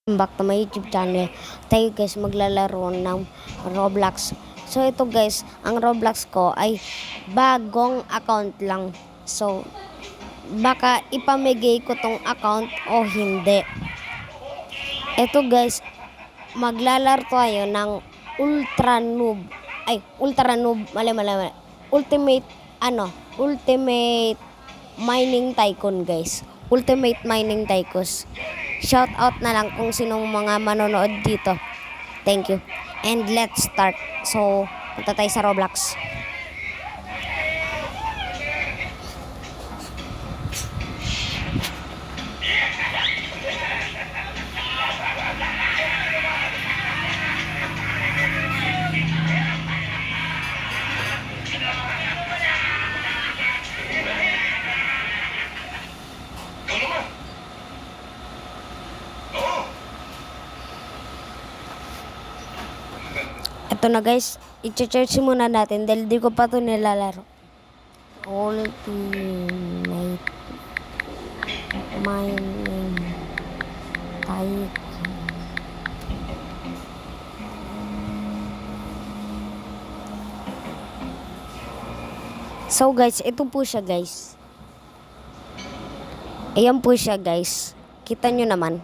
Back to my YouTube channel. Tayo guys maglalaro ng Roblox. So ito guys, ang Roblox ko ay bagong account lang. So baka ipamigay ko tong account o hindi. Ito guys, maglalaro tayo ng Ultra Noob. Ultra Noob, mali. Ultimate Mining Tycoon guys. Ultimate Mining Tycoon. Shout out na lang kung sinong mga manonood dito. Thank you. And let's start. So, punta tayo sa Roblox. Ito na guys, i-charge muna natin dahil di ko pa ito nilalaro. Ultimate Mining Tycoon. So guys, ito po siya guys. Ayan po siya guys. Kita nyo naman.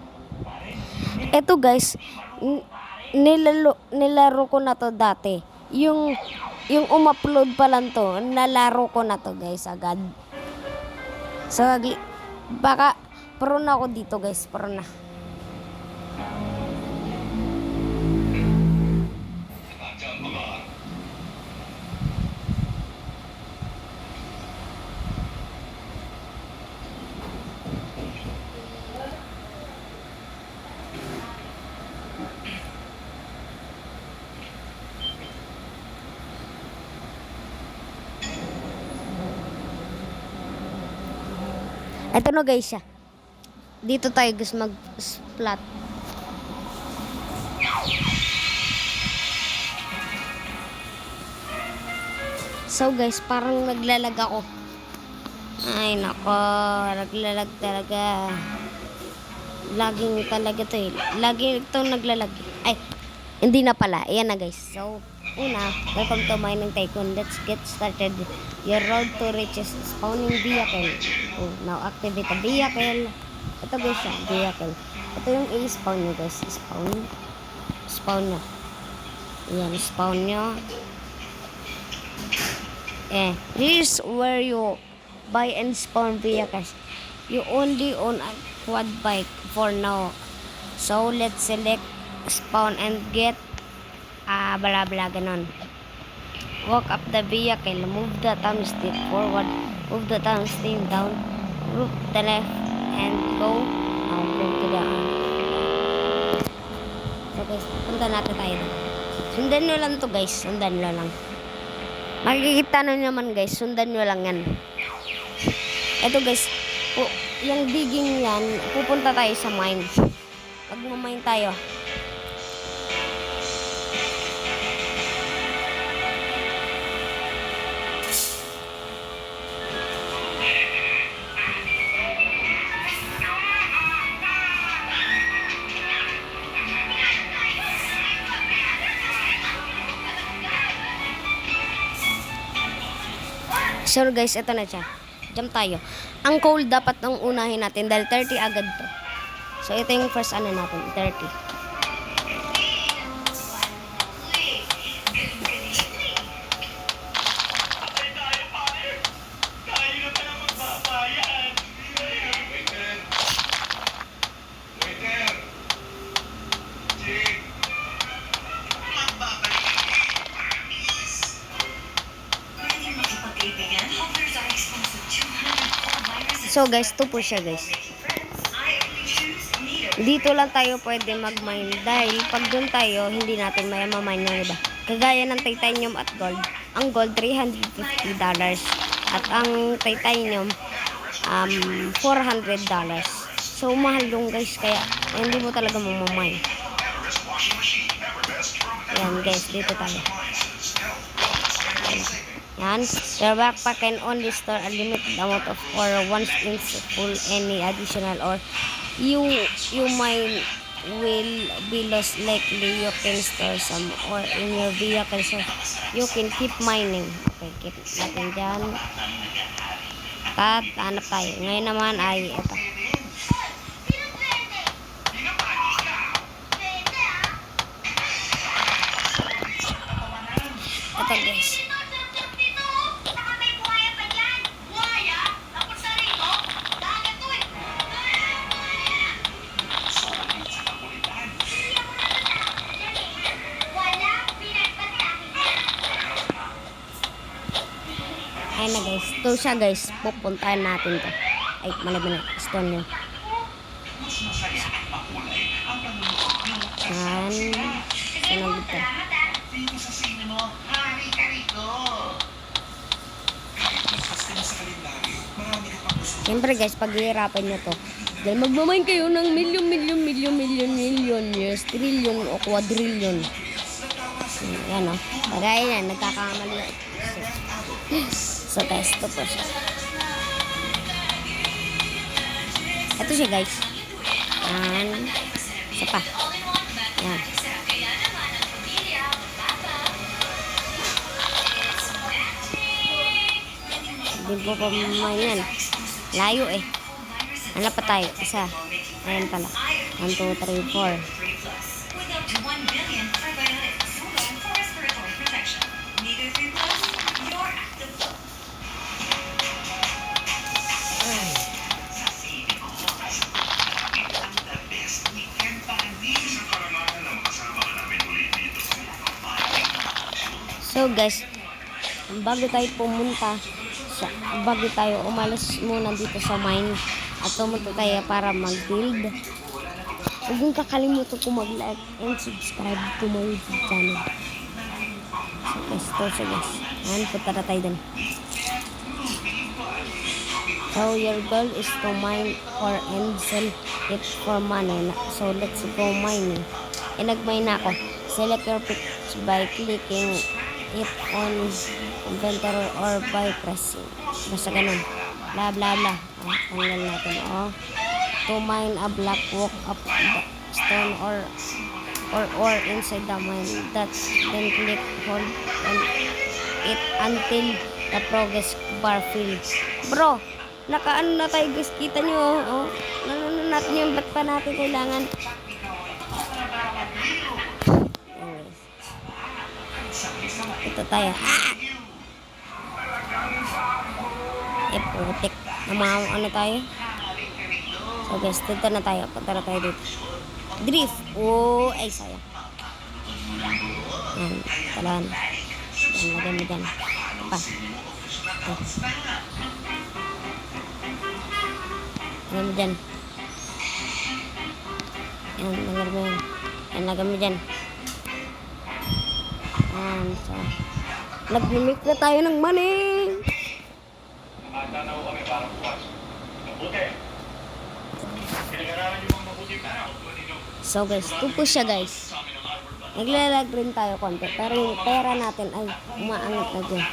Ito guys, nilaro ko na to dati. Yung umupload pa lang to, nalaro ko na to guys agad. So, baka pro na ako dito guys, pro na. Ito na guys siya. Dito tayo guys mag-splat. So guys, parang naglalag ako. Ay nako, naglalag talaga. Laging talaga to eh. Lagi ito naglalag. Ay, hindi na pala. Ayan na guys. So, una, welcome to Mining Tycoon. Let's get started. Your road to riches spawning vehicle. Oh, now activate a vehicle. Ito guys siya, vehicle. Ito yung i-spawn nyo guys. Spawn nyo. Ayan, spawn nyo. Here's where you buy and spawn vehicles. You only own a quad bike for now. So, let's select spawn and get bla bla ganon. Walk up the vehicle, move the thumbstick forward, move the thumbstick down, group the left, and go to the So guys, punta natin tayo. Sundan nyo lang to guys, sundan nyo lang. Makikita nyo naman guys, sundan nyo lang yan. Eto guys, yung digging yan, pupunta tayo sa mine. Magmamine tayo. So guys, ito na siya. Jump tayo. Ang coal dapat nang unahin natin dahil 30 agad to. So ito yung first ano natin, 30. So guys, ito po siya guys. Dito lang tayo pwede mag-mine dahil pag doon tayo, hindi natin maya-mine yung iba. Kagaya ng titanium at gold. Ang gold, $350. At ang titanium, $400. So mahal yung guys, kaya hindi mo talaga mamamine. Yan guys, dito tayo. Yan. Your backpack can only store a limited amount of ore once it's full. Any additional ore you might will be lost likely. You can store some ore in your vehicle so you can keep mining. Okay, keep natin dyan. At hanap tayo. Ngayon naman ay ito. Ito guys. Ayun na guys. Ito siya guys. Pupuntahan natin to. Ay, malabing na. Stone yun. Yan. Sunod ito. Siyempre guys, paghihirapan nyo to. Dahil magmamain kayo ng million years, trillion o quadrillion. Yan o. Bagay yan, nagkakamali. So guys, ito po siya. Ito siya guys. Yan. Isa pa. Yan. Hindi po pa yan. Layo eh. Hanap pa tayo. Isa. Ayan pala. 1, 2, 3, 4. So guys, bago tayo pumunta bago tayo umalis muna dito sa mine at pumunta tayo para mag-build, huwag mong kakalimutan kung mag-like and subscribe to my YouTube channel. So guys, ito siya guys. Ayan, punta na tayo dun. So your goal is to mine or and sell it for money. So let's go mining. E nag-mine na ako. Select your picks by clicking it on inventory or by pressing. Basta ganun. Bla bla bla. Tanggal natin. To mine a block, walk up the stone or inside the mine. Then click hold on it until the progress bar fills. Bro, nakaano na tayo guys. Kita nyo. Nanon natin yung ba't pa natin kailangan. Ito tayo. Putik. Ano tayo? So guys, dito na tayo. Punta na tayo dito. Drift. Oh, ay sayang. Yan. Talaan. Yan, lagyan mo dyan. Ito pa. Ito. Lagyan mo dyan. Yan, lagyan mo yan. Yan, lagyan mo dyan. Yan, so. Nag-mimic na tayo ng money. So guys, ito po siya guys. Naglalag rin tayo konti. Pero yung pera natin ay umaangat na dyan.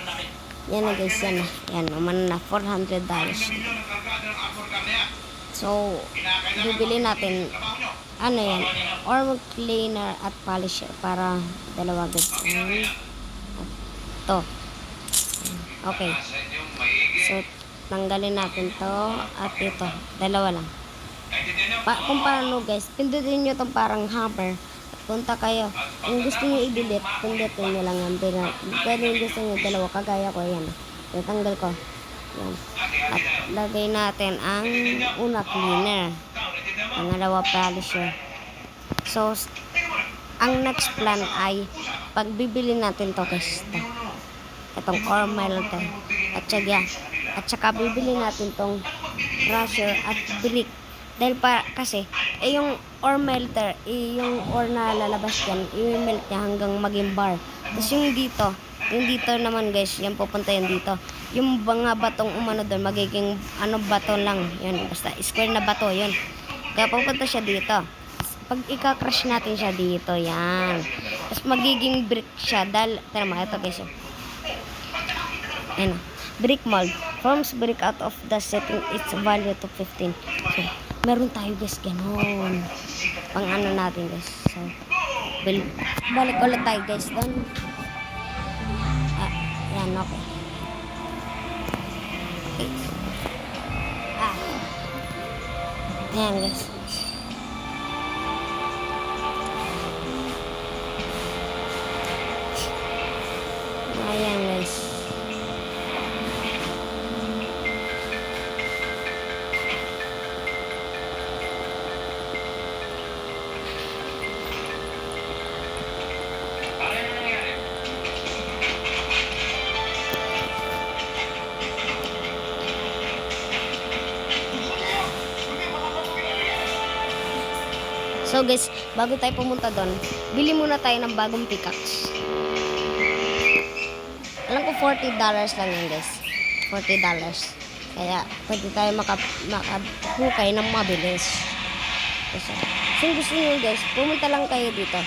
Yan na guys, yan na. Yan, naman na $400. So, bibili natin, ano yan, armor cleaner at polisher para dalawa guys. Ito. Okay. So, tanggalin natin to at ito. Dalawa lang. Kung paano guys, pindutin nyo itong parang hammer. Punta kayo. Kung gusto nyo i-delete, pindutin nyo lang yan. Pwede yung gusto nyo dalawa. Kagaya ko yan. Tanggal ko. Yan. At lagay natin ang una cleaner. Pangalawa polisher. So, ang next plan ay pagbibili natin to guys. Itong ore melter. At saka bibili natin tong crusher at brick. Dahil kasi, yung ore melter, yung ore na lalabas yan, i-melt niya hanggang maging bar. Tapos yung dito naman guys, yan pupunta yan dito. Yung mga batong umano doon, magiging bato lang. Yun, basta square na bato, yun. Kaya pupunta siya dito. Pag ika-crush natin siya dito, yan. Tapos magiging brick siya. Dahil, tama, ito guys. Yan. Brick mold. Forms brick out of the setting its value to 15. So, meron tayo guys, ganon. Pang ano natin guys. So, balik ulit tayo guys doon. Yan, okay. Okay. Ayan guys. Ayan guys. So guys, bago tayo pumunta doon, bili muna tayo ng bagong pickaxe. Alam ko $40 lang yan guys. $40. Kaya pwede tayo makahukay ng mabilis. So gusto nyo guys, pumunta lang kayo dito.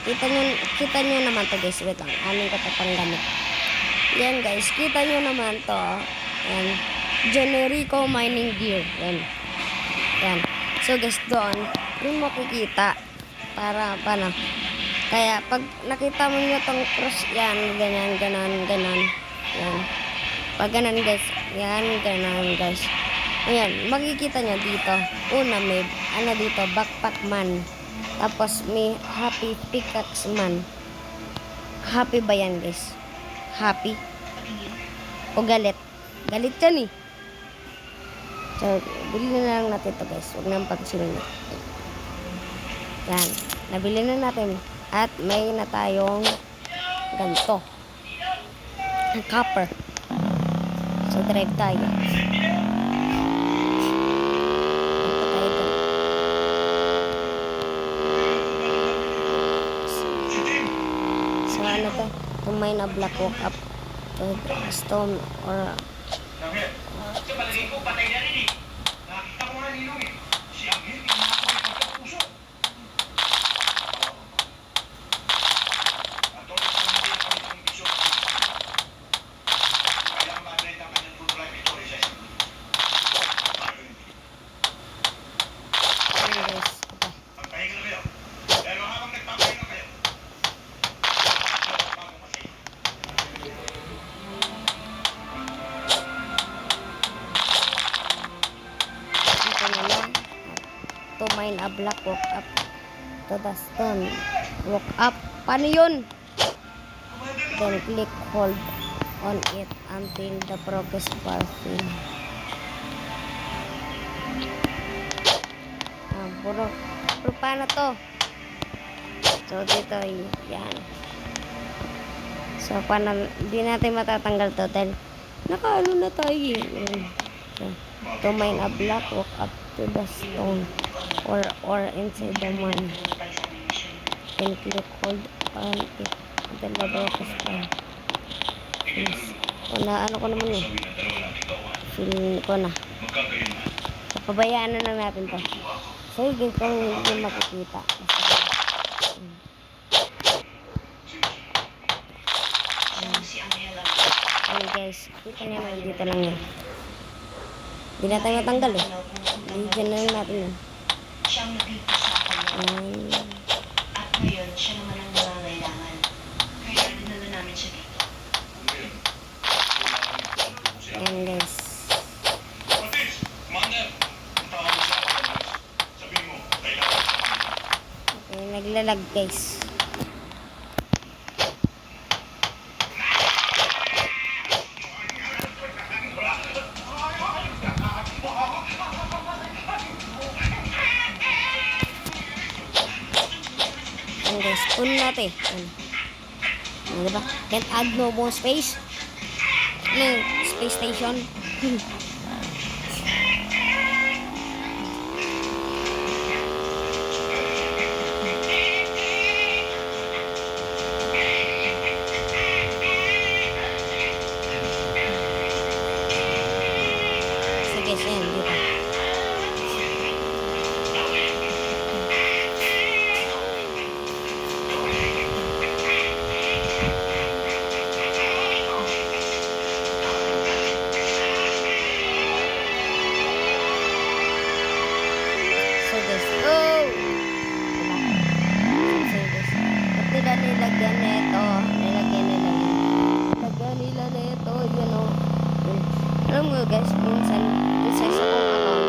Kita nyo naman to guys. Wait lang, aming katapang gamit. Yan guys, kita nyo naman to. Yan. Generico Mining Gear. Yan. Yan. So guys, doon makikita para paano. Kaya pag nakita mo nyo tong cross, yan, ganyan. Yan. Pag ganun guys, yan, ganun guys. Ayan, makikita nyo dito. Una may, dito, backpack man. Tapos may happy pickaxe man. Happy ba yan guys? Happy? O galit? Galit yan eh. So, bilhin na lang natin ito guys. Huwag nang pagsilunod. Yan. Nabili na natin. At may na tayong ganito. Copper. So, drive tayo. So, ano to? Tumay na black walk up to stone or palagay ko patay na rin eh. Nakita ko nga nilong eh. Si Agil, pinakapit ng puso. At oras na hindi na kami ng bisyo. Kaya ang ma-trend ang kanyang full drive ito, Rizes. Ang pahinga na kayo. Pero habang nagpapahinga kayo, bagong matay. to mine a block, walk up to the stone, walk up. Paano yun? Then click hold on it until the progress bar fill. Puro paano to? So dito yan. So paano, hindi natin matatanggal to dahil nakaano na tayo eh. So, to mine a block, walk up to the stone or inside the mine. Then click hold on it until the progress bar. Yes. O na ano ko naman eh. Feeling ko na. So, pabayaan na lang natin to. So ganito yung makikita. Ayan guys, kita nyo na dito lang yan. Hindi natin matanggal eh. Diyan na lang natin yan. Siyang nagligtas sa kanya. At ngayon, siya naman ang nangangailangan. Kaya dinala namin siya dito. Ayan guys. Patis, Commander, ang tawag mo sa akin. Sabihin mo, kailangan. Okay, naglalag guys. Ayan guys, puno natin. Ayan. Ayan, diba? Can't add no more space. Ano yung space station? Sige, ayan, dito. alam mo guys, minsan, sa isa kong account,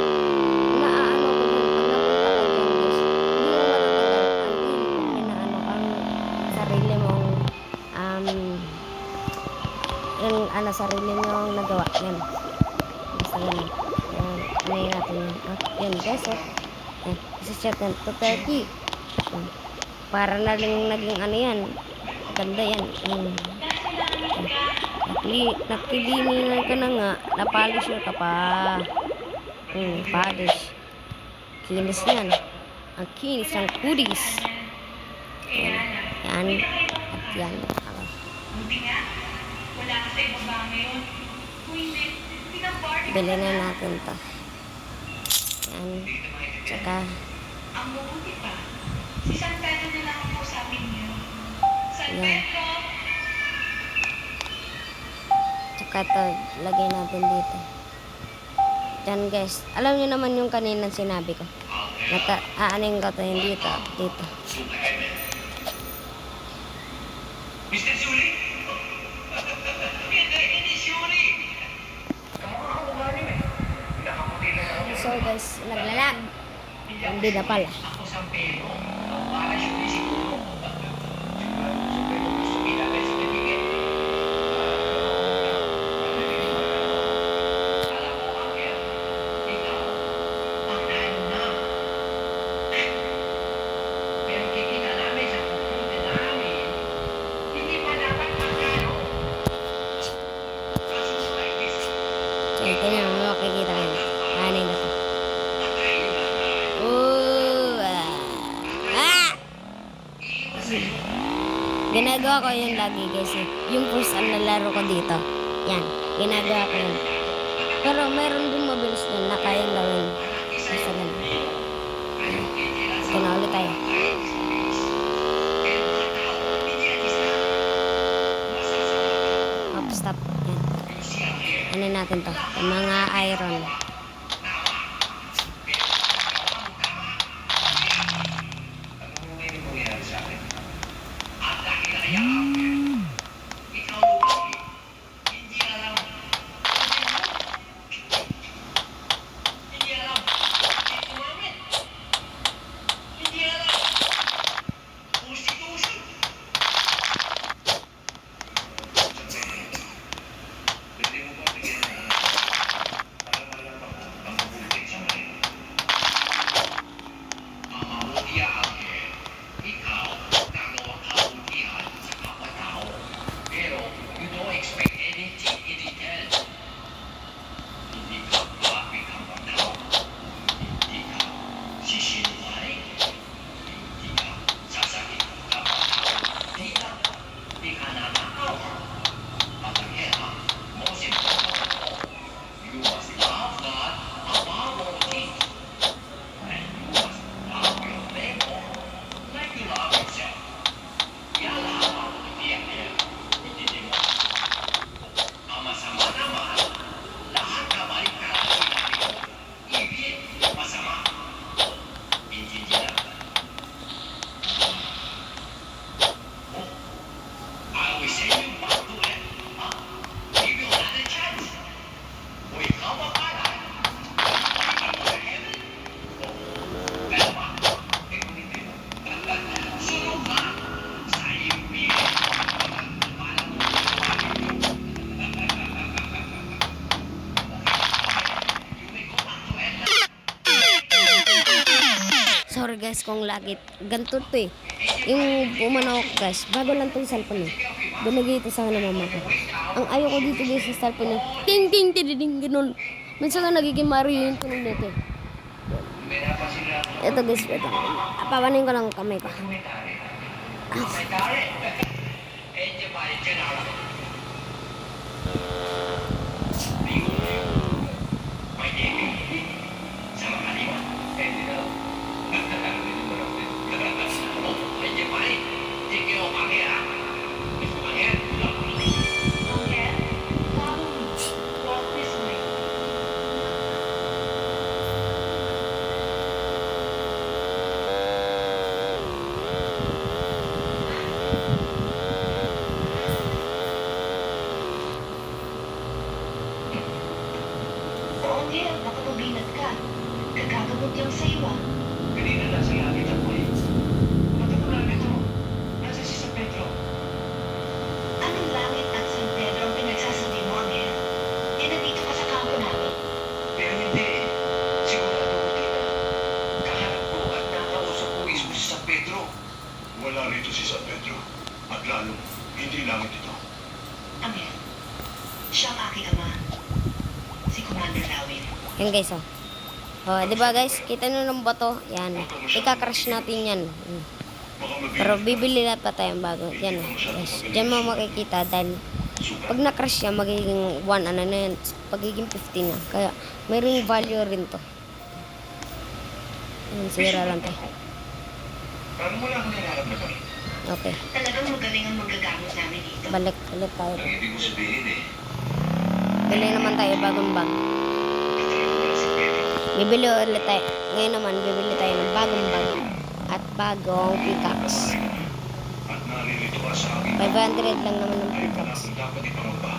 naaano ko dun, pag napunta ka dyan guys, hindi mo matatanggal until inaano kang sarili mong, yung sarili mong nagawa, yan. Basta yan. Yan, ano yun natin yun. Yan guys, yan, isa-set yan to 30. Yan. Para na lang naging ano yan, ganda yan. Nakiliningan ka na nga, napolish ka pa. Polish. Kinis yan. Ang kinis ng goodies. Yan. Yan. At yan. Buti nga, wala ka sa ibang ba ngayon. Kung hindi, hindi na party. Bili na natin to. Yan. Tsaka, Ang mabuti pa, si San Pedro na lang ang kausapin niyo. San Yan. Pedro! tsaka to, lagay natin dito. Yan guys. Alam niyo naman yung kaninang sinabi ko. Aanin ko to yung dito. Dito. Mr. Zuli? Hindi Zuli! Kamukha ko nga rin eh. Nakaputi lang ako. So guys, naglalag. Hindi na pala. Ako sa pelo. Para siya siguro. Sa pelo gusto ilagay sa bibigay. Alam mo, Angel, ikaw, panalo na. Pero kikita namin sa pupunta namin, hindi pa dapat magkano. Kaso sa kaitis, So, ito na. Makikita kayo. Aanin ko to. patayin na tayo. Ooh, Ginagawa ko yun lagi guys eh. Yung first ang nalaro ko dito. Yan. Ginagawa ko yun. Pero meron din mabilis dun na kayang gawin. Basta ganun. Ito na ulit tayo. Stop. Yan. Ano natin to? Yung mga iron. Pero you don't expect anything in return. Hindi ka papi ka matao. Hindi ka sisinungaling. Hindi ka sasakit ka matao. Hindi ka nanakaw. At ang kaya, most important of all, you must love God above all things. And you must love your neighbor like you love yourself. Yan ang mabuti niya. Hindi mo. Ang masama naman, lahat na balik ka lang sinabi ko. Ibig, masama. Hindi nila. Oh, I always say you back to it. Huh? Give you another chance. Kung ikaw mapalad, hindi mo sa heaven. Oh, pero ba? Hindi mo. Sunod ka sa iyong bigay. Para mo Sorry guys kung lagit. Ganito to eh. Yung umano ko guys, bago lang itong cellphone eh. Binigay ito sa mama ko. Ang ayaw ko dito guys sa cellphone eh. Ting ting tididing ganun. Minsan nga nagiging Mario yung tunog nito eh. Ito guys, ito. Papanin ko lang ang kamay ko. Angel, follow me. Walk this way. Pedro. Wala rito si San Pedro. At lalong, hindi langit ito. Amir, siya ang aking ama. Si Commander Lawin. Yan guys, oh. Oh, di ba guys? Kita nyo ng bato? Yan. Ika-crush natin yan. Baka mabili. Pero bibili na pa tayong bago. Yan, oh. Guys, dyan mo makikita dahil pag na-crush siya, magiging 1, ano na yan, pagiging 15 na. Kaya, mayroong value rin to. Yan, sira lang to. Paano mo lang ako nararamdaman? Okay, Talagang magaling ang magagamot namin dito. balik ulit tayo. Ang ibig ko sabihin eh, Bili naman tayo bagong bag. talaga wala si Pedro. Bibili ulit tayo. Ngayon naman, bibili tayo ng bagong bag. At bagong pickaxe. At naririto ka sa akin. 500 lang naman ng Ay, wala pickaxe. akong dapat ipangamba.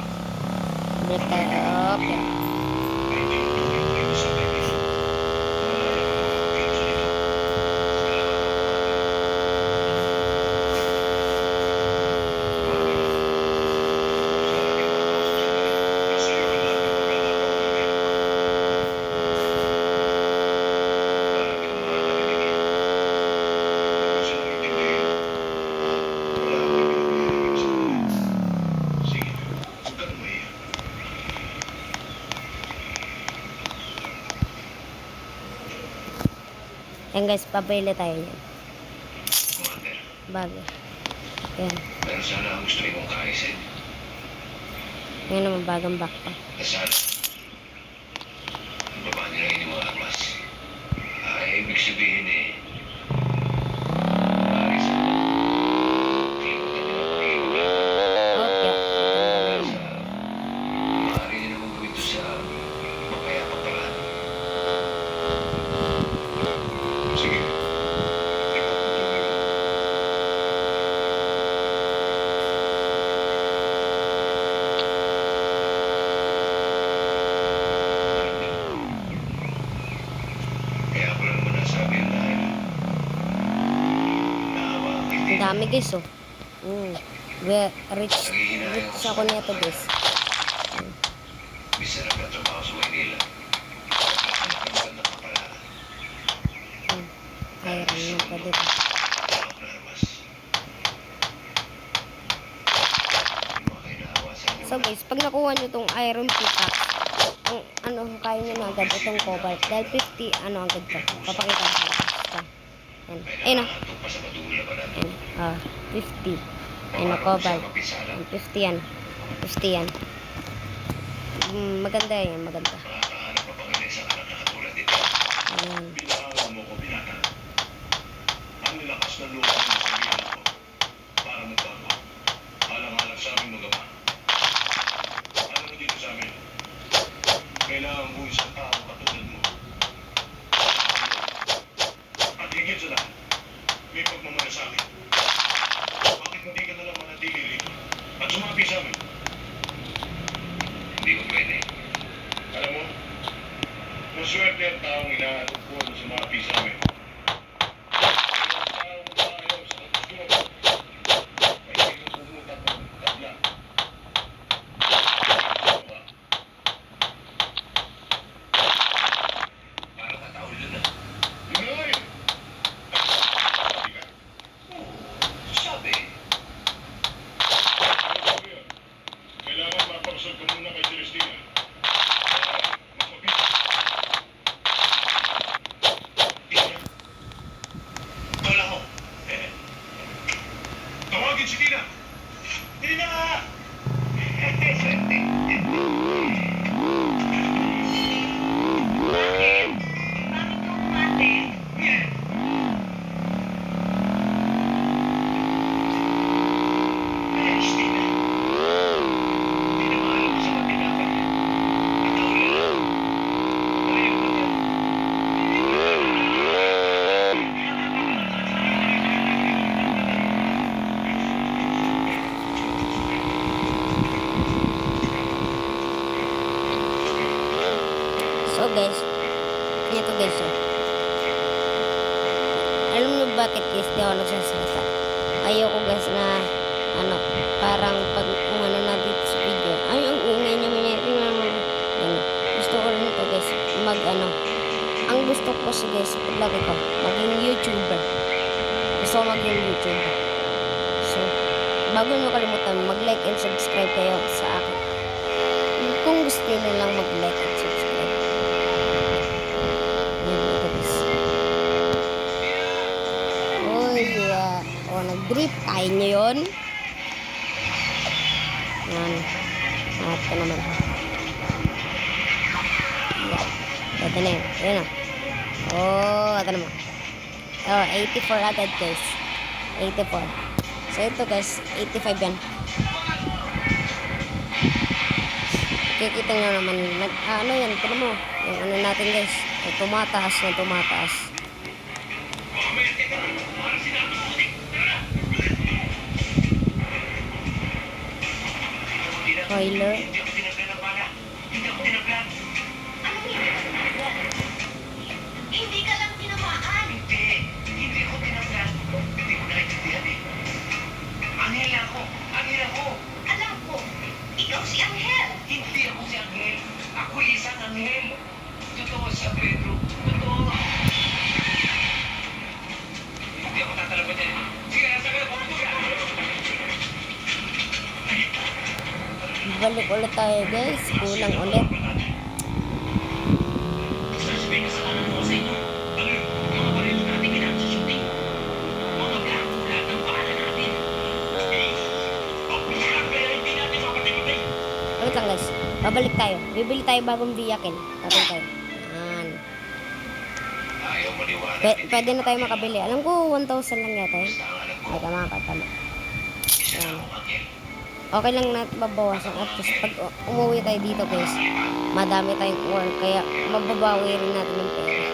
Bili tayo. Okay. Ay, tinutuloy ko kayo sa kaibigan. Malaya ka makakapit sa ito. Sige, huwag ka nang mahiya. Yan guys, pabili tayo yan. Commander, Bago. Yan. pero sana ang gusto mong kaisin. Ngayon naman, bagong backpack. Na sana, ang baba nila yung mga armas. Ay, ibig sabihin eh, maaari sa kalimutan nila pakiulan. Okay. Sa maaari nila mong gawin ito sa mapayapang paraan. Sige, ipagpatuloy mo. Kaya ko lang naman nasabi yun dahil naawa ang Ang hindi. dami guys, oh. Rich ako nito guys. Bisa na trabaho sa Maynila. Ang magandang kapalaran. Iron na pa dito. Tawag na armas. Hindi mo kayo naawa sa inyo. So guys, pag nakuha nyo tong iron pickaxe, ang ano, kaya nyo na agad itong cobalt. Dahil 50, ano agad to. Papakita ko. Ito. Yan. Ayun, oh. Ito pa sa madula ba natin? Yan. Ah, 50. Ayun, oh, cobalt. Yan, 50 yan. 50 yan. Maganda yan, maganda. Makakahanap pa bang isang anak na katulad nito? Ayan. Binahawan mo ko, binata. Ang lakas ng loob mo sa bilang ko para magbago. Alang-alang sa aming magama. Alam mo dito sa amin, kailangan mo isang tao katulad mo. At higit sa lahat, may pagmamalasakit. Bakit hindi ka nalang manatili rito at sumabi sa amin? Hindi ko pwede. Alam mo, maswerte ang taong inaanap ko na sumabi sa amin. Kaya ang taong maayos at gusto mo, ay hindi mo pumutak ng tabla. Para katawal yun na. Yun na nga yun. Sabi ka? Oo, sabi. Ano sabi yun? Kailangan mapakasal ka muna kay Celestina. Mas mabisa. Tina. Kala ko. Tawagin si Tina. Tina! Swerte. Bakit? Bakit ka umate? Tina. Pinamahal ko sa pagkinapan niya. Katawala lang. Ayaw ko yan. So guys, ito guys, oh. Alam mo bakit guys di ako nagsasalita? Ayoko guys na, ano, parang pag umano na dito sa video. Ay, ang ingay niya, yan. Gusto ko rin ito guys, ang gusto ko kasi guys, paglaki ko, maging YouTuber. So, mag-YouTube. So, bago nyo kalimutan, mag-like and subscribe kayo sa akin. Kung gusto nyo lang mag-like and subscribe. Ayan, ito guys. Uy, o, nag-drip. Kaya nyo yun? Yan. Hangat ka naman. Yan. Ito na yun. Ayan na. Oh, ito naman. Oh, 84 agad guys. 84. So ito guys, 85 yan. Kikita nyo naman, ano yan, ito mo. Yung ano natin guys, tumataas na tumataas. Spoiler. Hindi ako tinaglan ng bala. Hindi ako tinaglan. Ano yun? Hindi ka lang tinamaan. Hindi ako tinaglan. Hindi ko naiintindihan eh. Anghel ako. Anghel ako. Alam ko, ikaw si Angel. Hindi ako si Anghel. Ako isang Anghel. Totoo siya, Pedro. Totoo. Hindi ako tatalabas niya. Sige, nasa kayo. Pumunta ka. Balik ulit tayo guys, kulang ulit. Mas may kasalanan ko sa inyo. Ano yun? Mga baril natin ginamit sa shooting. Mga gago lahat ng pangalan natin. Ang bilang kaya hindi natin mapatibay. Wait lang guys, babalik tayo. Bibili tayo bagong vehicle. Tatay tayo. Yan. Ayaw maniwala. Pwede na tayo makabili. Alam ko 1,000 lang yata eh. Ay, tama ka, tama. Yan. Okay lang na babawasan at least pag umuwi tayo dito guys, madami tayong work kaya mababawi rin natin yung pera.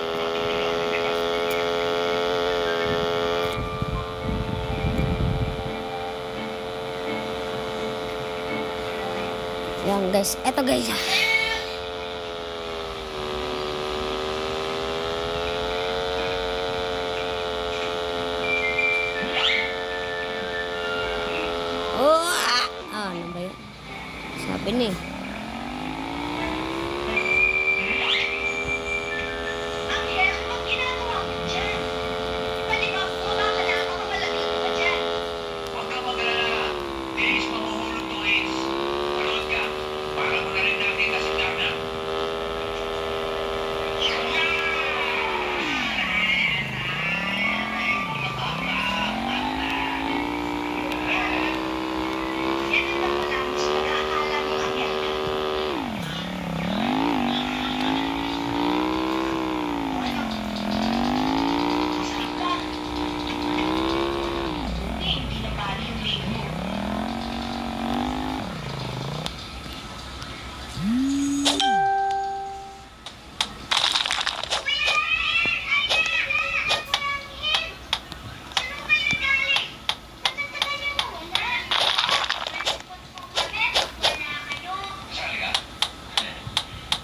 Yan guys, eto guys. Oh, ano ba yun? Sabi ni. Angel, ang ginagawa mo dyan? Palibang wala ka na, baka malagay ka dyan. Huwag ka mag-alala. Tiis mahuhulog to, Ace. Manood ka. Para mo na rin nakita si Darna. Yan ang napalamos pag akala mo Angel ka. Ano? Masarap ka. Hindi na bali yung leg mo. Sali ka?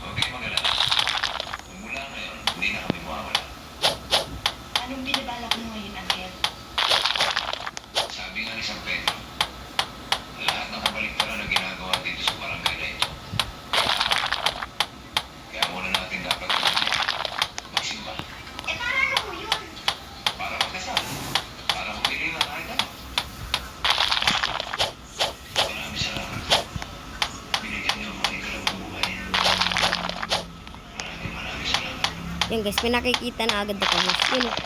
Huwag kayong mag-alala. Mula ngayon, hindi na kami mawawala. Anong binabalak mo ngayon, Angel? Sabi nga ni San Pedro, lahat ng kabaliktaran na ginagawa dito sa barangay na ito. Kaya muna natin dapat magsimba. Paano mo yun? Para magkasal. Para mapili na kahit ano. Maraming salamat. Binigyan niyo ako ng ikalawang buhay. Maraming salamat. Yan guys, may nakikita na agad ako guys. Yun, oh.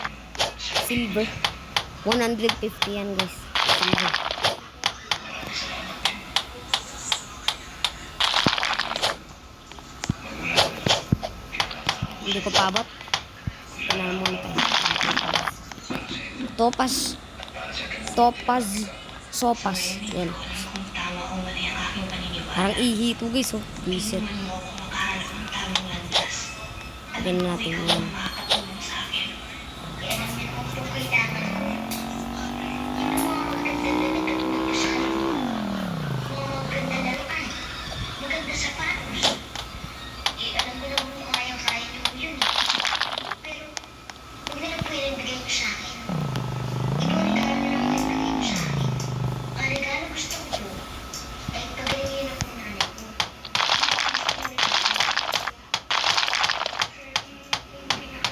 Silver. 150 yan guys. Silver. Maraming salamat din. Magmula na. Hindi ko paabot. Kailangan muna tayo. Topas. Topaz. Sopas. Yan. Kung tama o mali ang aking paniniwala. Parang ihi ito guys oh. Visit. Tulungan mo ako makahanap ng tamang landas. Yan natin Ikaw yan. ang makakatulong sa akin. Kaya alam niyo kung kailangan mo. Yung mga maganda na nagkatulong sa akin. Mga maganda na laruan. Maganda sapatos. Alam ko naman kung kaya niyo yun. Pero, huwag na lang po yung bigay mo sa akin. Ikaw ang regalo na lang yung bigay mo sa akin. Ang regalo gusto ko po, ay pagalingan ako ng nanay ko. Gusto ko rin ako.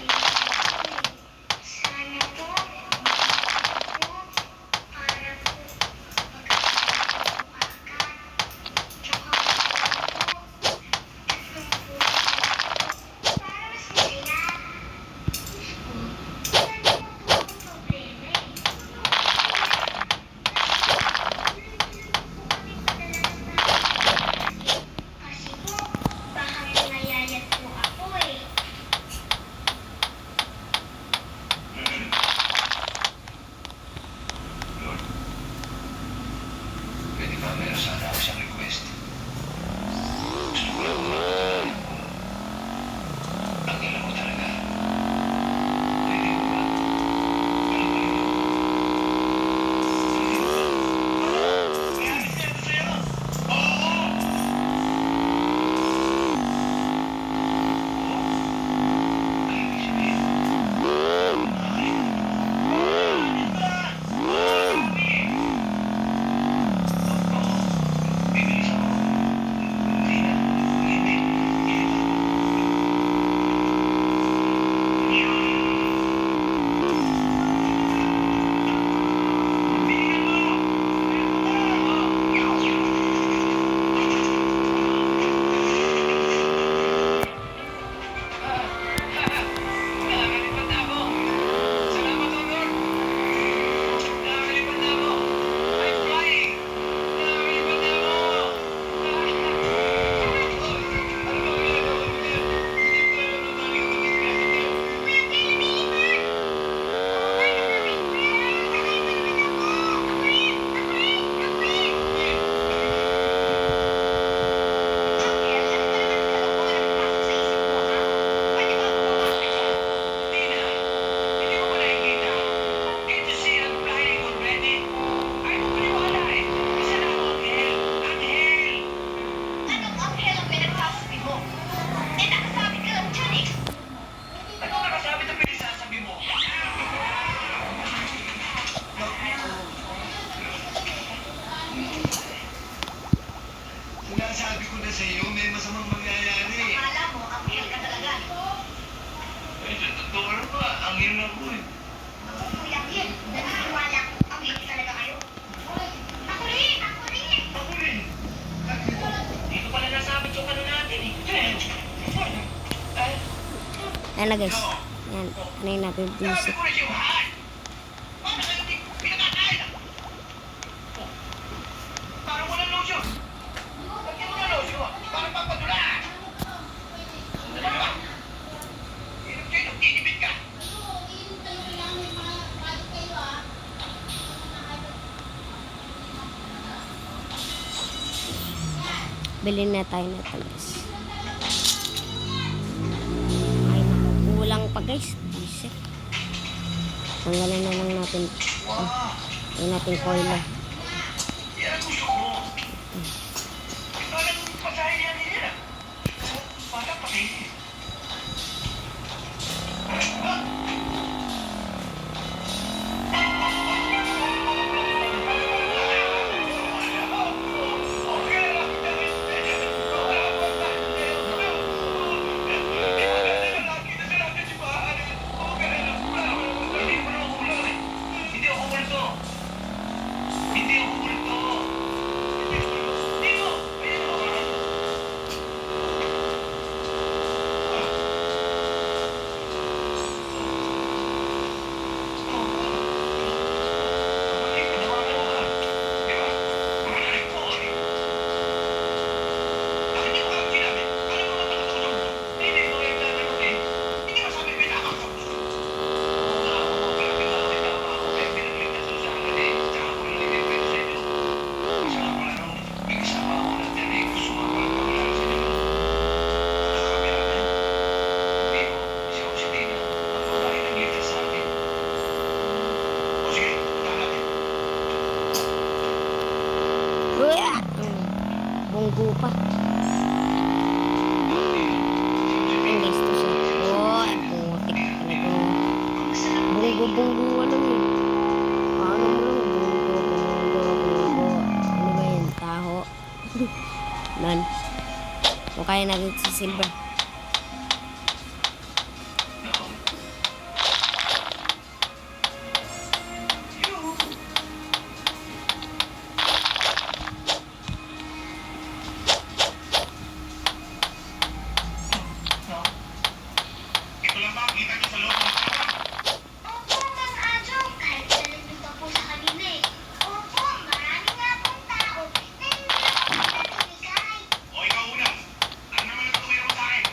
meron sana ako siyang request. Gusto ko lang mapatunayan ko. Ang alam ko talaga. Pwede mo ba? Ano ba yun? Pwede mo ba? Kaya ito sa'yo? Oo! Ay, ibig sabihin. Ay, bibilis ako. Hindi na. Hindi. Hindi na. Bigyan mo! Nakakalipad na ako. Salamat, Honor. Nakakalipad na ako. I'm flying. Nakakalipad na ako. Ano ba ginagawa mo dyan? Hindi ko alam na tayo mag-discuss. Kuya Kel, lumilipad! Oo nga, nakawin ko yan. Nakaiba naman ako. Ako rin! Ako rin! Ako rin! Kel, ano ba naman kalokohan ang pumasok sa isip mo, ha? Pwede ba bumaba ka dyan? Tina, hindi mo ba nakikita? Can't you see I'm flying already? Ayaw mo maniwala eh. Isa na ako, Angel. Angel! Anong anghel ang pinagsasabi mo? Eh, nakasabi ka lang dyan eh. Ano nakasabi ng pinisasabi mo? Sinasabi ko na sa iyo, may masamang mangyayari. Akala mo, anghel ka talaga. Eh, sa totoo ano ba? Ang hirap ko eh. Ako, Kuya Kel, naniniwala ko, anghel talaga kayo. Ako rin! Ako rin! Ako rin. Dito pala nasabit yung ano natin eh. Ayan na guys. Yan. Ano yung Sabi napipisip. ko na siya, mahal! Paano kayo hindi pinakakain? Oh, parang walang lotion. Lagyan mo ng lotion. Parang papadulaan. Ano ba? Inom-inom, tinipid ka. Bilhin na tayo nito guys. Ay naku, kulang pa guys. Isip. Tanggalan na lang natin. Wow! Yung natin coil. Yan ang gusto ko. Parang pasahin yan nila. Parang pakinig. Hindi ako multo. Hindi mo. Bunggo pa. Ang guys to siya. Oh, putik talaga. Bunggo ano yun? Paano mo lang? Bunggo. Ano ba yun? Taho. Nan. O kaya natin si Silver. Ito lang ba? Kita niyo sa loob ng kama? Opo, Mang Adjong, kahit dalag niyo pa po sa kanila eh. Opo, marami nga pong tao na hindi ako pinatulikay. O ikaw una. Ano naman ang tutuwira mo sa akin?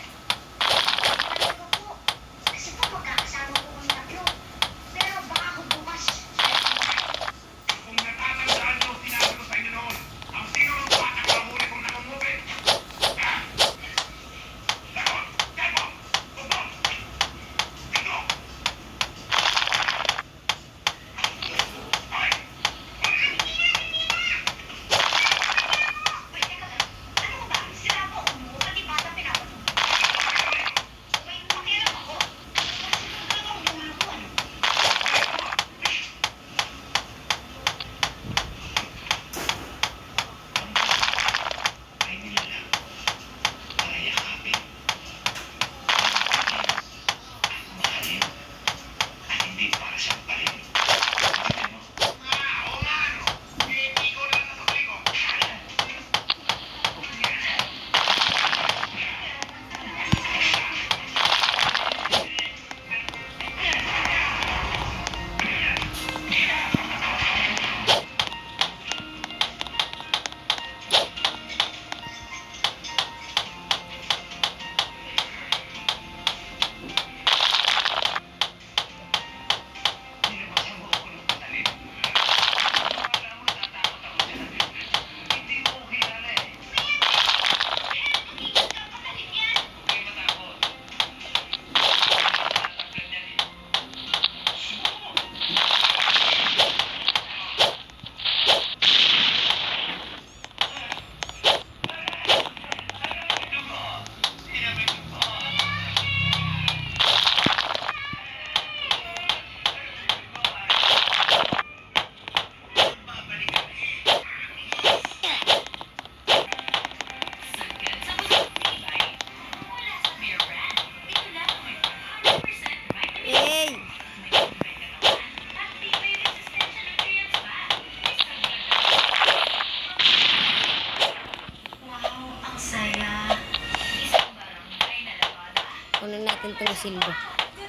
yung sildo.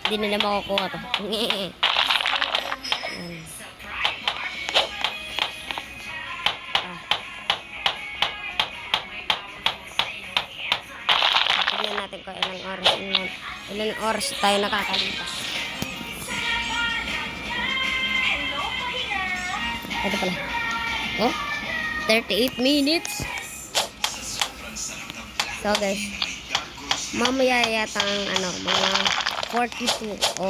Hindi nila makukuha to. Yan. Tignan natin kung ilang oras tayo nakakalipas. Ito pala. Oh, 38 minutes. So guys, mamaya yata ang mga 42 o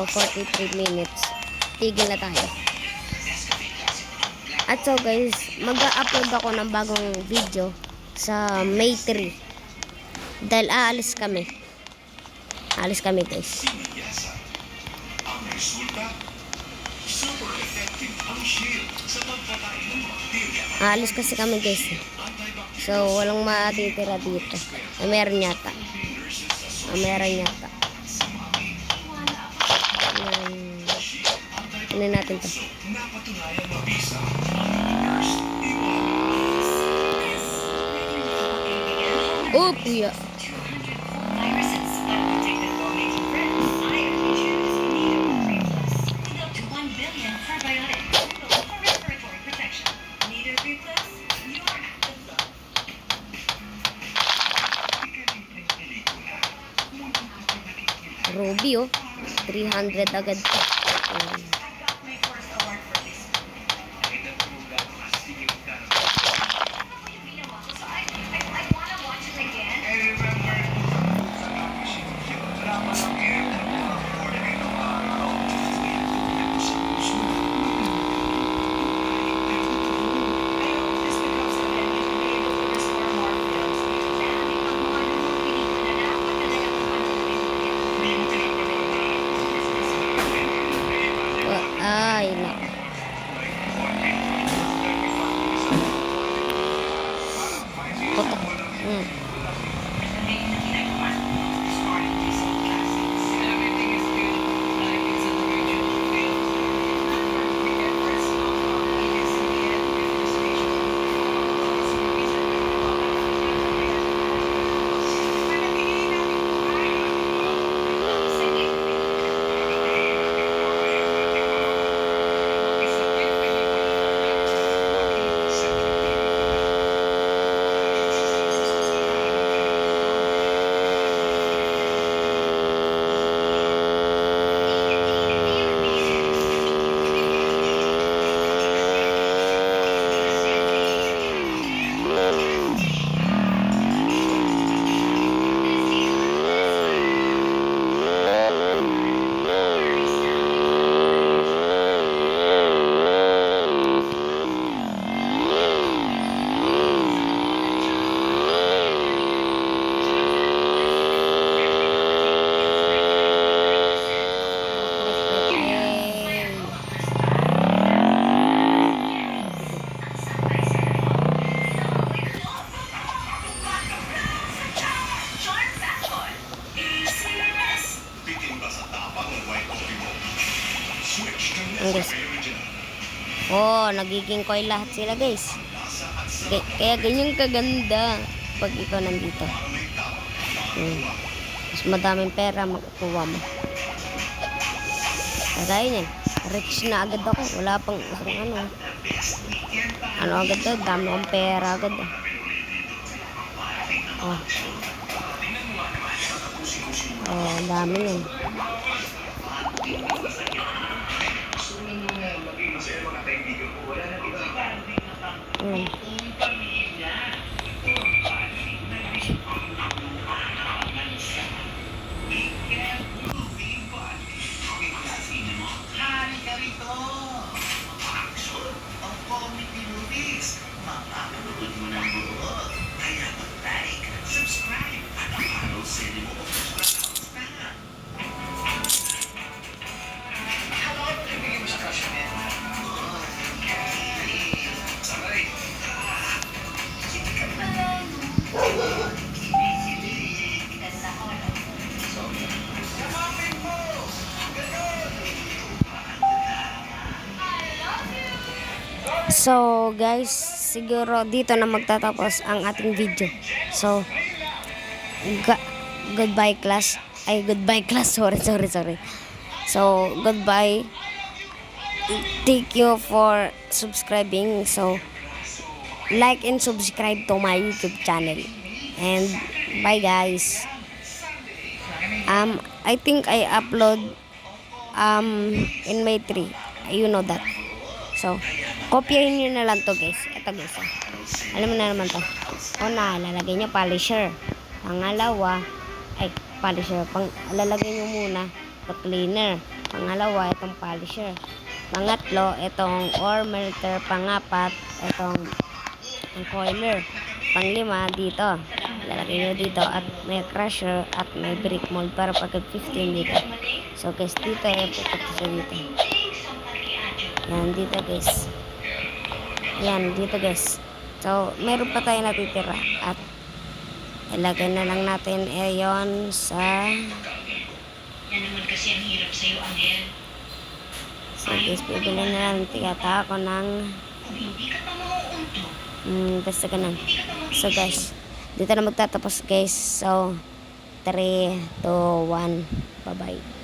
43 minutes. Tigil na tayo. At so guys, mag-upload ako ng bagong video sa May 3. Dahil aalis kami. Aalis kami guys. Ang resulta, super effective ang shield sa pagpatay ng bakterya. Aalis kasi kami guys. So, walang matitira dito. Meron yata. Meron yata. Ano natin to? Napatunayang mabisa ang first. Oh, kuya. Viruses that protected well-made friends. I only choose Nido 3 Plus. With up to 1 billion probiotics for respiratory protection. Nido 3 Plus, your active love. Ruby oh. 300 agad to. I got my first award for this. So I wanna watch it again. I hope this becomes a hit. We'll be able to restore more films. Dahil ang mga pelikula na dapat talaga Ay, nako. Putok. Ang guys. Oh, nagiging koy lahat sila guys. Kaya ganyan kaganda pag ikaw nandito. Mas madaming pera makukuha mo. Kagaya niyan. Rich na agad ako. Wala pang isang ano agad to. Dami akong pera agad. Oh. Oh, dami nun. So guys, siguro dito na magtatapos ang ating video. So goodbye class. Ay, goodbye class. Sorry. So, goodbye. Thank you for subscribing. So, like and subscribe to my YouTube channel. And bye guys. I think I upload in May 3. You know that. So, kopyahin nyo na lang to guys. Ito guys. Alam mo na naman to. Una, lalagay nyo polisher. Pangalawa, polisher. Lalagay nyo muna ito cleaner. Pangalawa, itong polisher. Pangatlo, itong ore melter. Pangapat, itong coiler. Panglima, dito. Lalagay nyo dito. At may crusher at may brick mold para pag 15 dito. So guys, dito pupunta siya dito. Yan, dito guys. Yan, dito guys. So, meron pa tayo natitira. At ilagay na lang natin ayon sa... Yan naman kasi ang hirap sa'yo, Angel. So guys, bibili na lang tigata ako ng... Kung hindi ka pa mauunto, basta ganun. hindi ka pa So guys, dito na magtatapos guys. So, 3, 2, 1. Bye-bye.